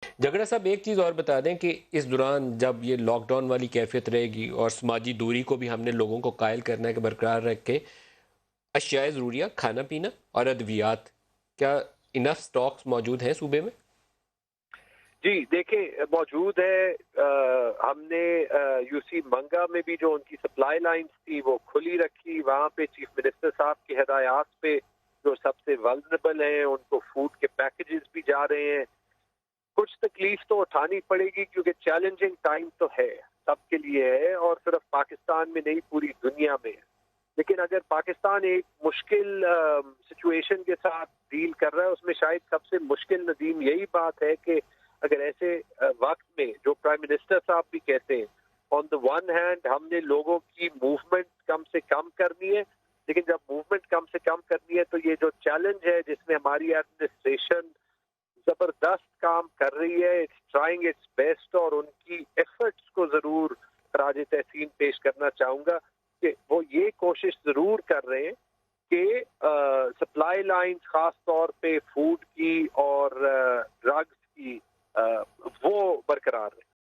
جھگڑا صاحب ایک چیز اور بتا دیں کہ اس دوران جب یہ لاک ڈاؤن والی کیفیت رہے گی اور سماجی دوری کو بھی ہم نے لوگوں کو قائل کرنا ہے کہ برقرار رکھ کے اشیاء ضروریہ کھانا پینا اور ادویات کیا انف سٹاکس موجود ہیں صوبے میں؟ جی دیکھیں موجود ہے، ہم نے یو سی منگا میں بھی جو ان کی سپلائی لائنز تھی وہ کھلی رکھی، وہاں پہ چیف منسٹر صاحب کی ہدایات پہ جو سب سے ولنریبل ہیں ان کو فوڈ کے پیکیجز بھی جا رہے ہیں۔ کچھ تکلیف تو اٹھانی پڑے گی کیونکہ چیلنجنگ ٹائم تو ہے، سب کے لیے ہے، اور صرف پاکستان میں نہیں پوری دنیا میں ہے۔ لیکن اگر پاکستان ایک مشکل سچویشن کے ساتھ ڈیل کر رہا ہے، اس میں شاید سب سے مشکل ندیم یہی بات ہے کہ اگر ایسے وقت میں جو پرائم منسٹر صاحب بھی کہتے ہیں، آن دا ون ہینڈ ہم نے لوگوں کی موومنٹ کم سے کم کرنی ہے، لیکن جب موومنٹ کم سے کم کرنی ہے تو یہ جو چیلنج ہے جس میں ہماری ایڈمنسٹریشن زبردست کام کر رہی ہے، اٹس ٹرائنگ اٹس بیسٹ، اور ان کی ایفرٹس کو ضرور خراج تحسین پیش کرنا چاہوں گا کہ وہ یہ کوشش ضرور کر رہے ہیں کہ سپلائی لائنز خاص طور پہ فوڈ کی اور